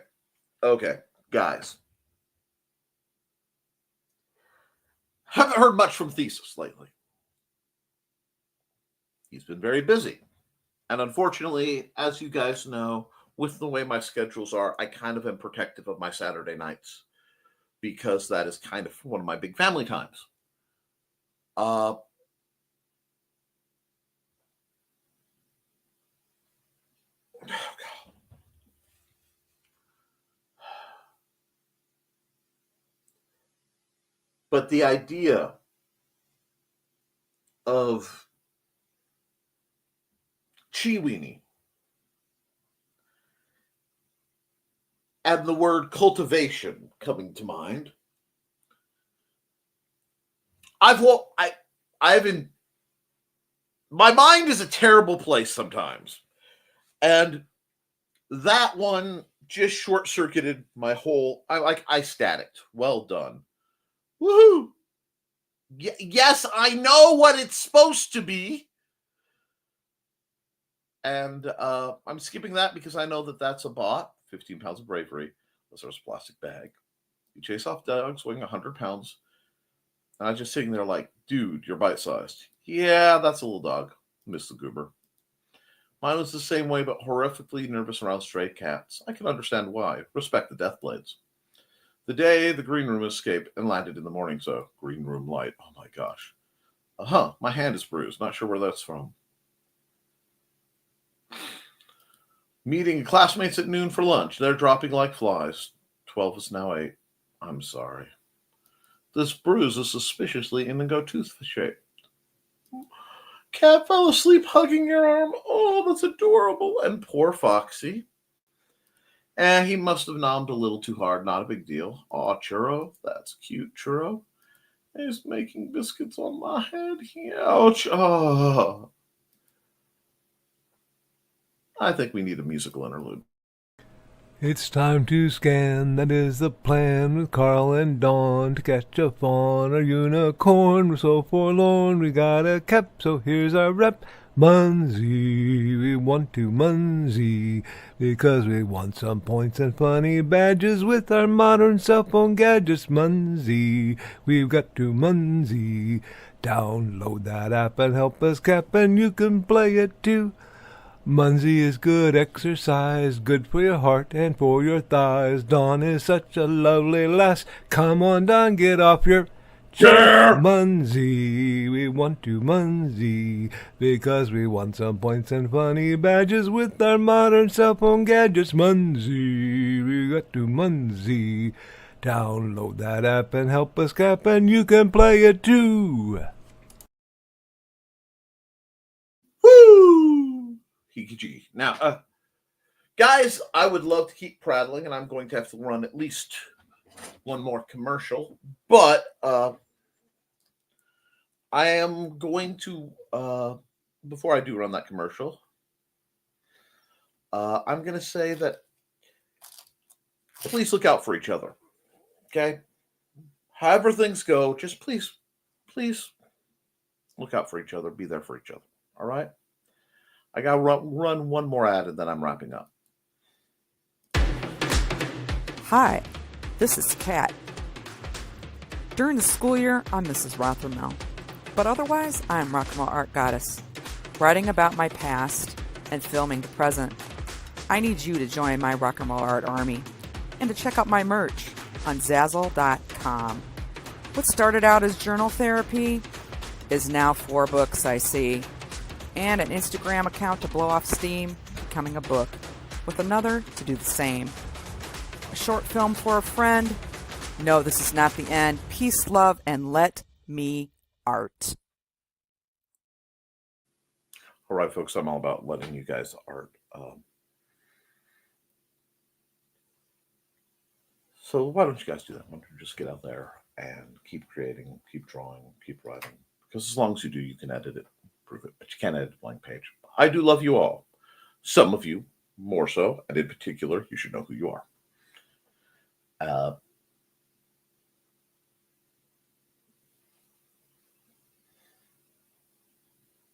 guys. Haven't heard much from Thesis lately. He's been very busy. And unfortunately, as you guys know, with the way my schedules are, I kind of am protective of my Saturday nights because that is kind of one of my big family times. Oh, God. But the idea of Chiweenie and the word cultivation coming to mind, my mind is a terrible place sometimes. And that one just short-circuited my whole, I staticked. Well done. Woohoo! Yes, I know what it's supposed to be. And I'm skipping that because I know that that's a bot. 15 pounds of bravery. This is a plastic bag. You chase off dogs weighing 100 pounds. And I was just sitting there like, dude, you're bite-sized. Yeah, that's a little dog. Miss the goober. Mine was the same way, but horrifically nervous around stray cats. I can understand why. Respect the death blades. The day the green room escaped and landed in the morning, so green room light. Oh my gosh. My hand is bruised. Not sure where that's from. Meeting classmates at noon for lunch. They're dropping like flies. 12 is now 8. I'm sorry. This bruise is suspiciously indigo tooth shape. Cat fell asleep hugging your arm. Oh, that's adorable. And poor Foxy. And he must have nommed a little too hard. Not a big deal. Aw, Churro. That's cute, Churro. He's making biscuits on my head. Ouch. Oh. I think we need a musical interlude. It's time to scan, that is the plan, with Carl and Dawn to catch a fawn or unicorn. We're so forlorn, we got a cap, so here's our rep. Munsey, we want to Munsey, because we want some points and funny badges with our modern cell phone gadgets. Munsey, we've got to Munsey. Download that app and help us cap, and you can play it too. Munsey is good exercise, good for your heart and for your thighs. Dawn is such a lovely lass. Come on, Dawn, get off your chair. Munsey, we want to Munsey, because we want some points and funny badges with our modern cell phone gadgets. Munsey, we got to Munsey. Download that app and help us cap, and you can play it too. Woo! Now, guys, I would love to keep prattling, and I'm going to have to run at least one more commercial. But I am going to, before I do run that commercial, I'm going to say that please look out for each other. Okay? However things go, just please look out for each other. Be there for each other. All right? I got to run one more ad and then I'm wrapping up. Hi, this is Kat. During the school year, I'm Mrs. Rothermel. But otherwise, I am Rock and Roll Art Goddess, writing about my past and filming the present. I need you to join my Rock and Roll Art army and to check out my merch on Zazzle.com. What started out as journal therapy is now 4 books, I see. And an Instagram account to blow off steam, becoming a book, with another to do the same. A short film for a friend. No, this is not the end. Peace, love, and let me art. All right, folks, I'm all about letting you guys art. So why don't you guys do that? Why don't you just get out there and keep creating, keep drawing, keep writing? Because as long as you do, you can edit it. Prove it, but you can't edit a blank page. I do love you all. Some of you more so, and in particular, you should know who you are.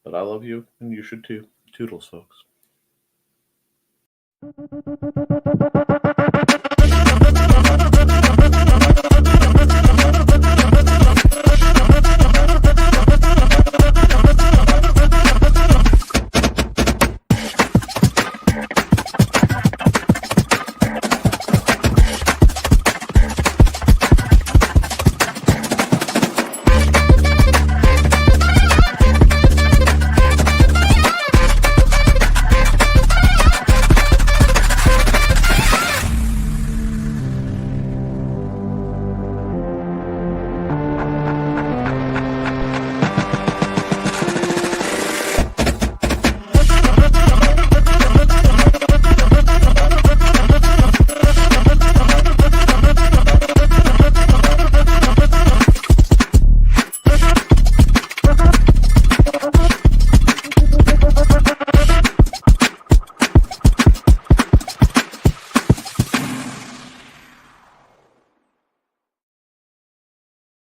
But I love you, and you should too. Toodles, folks.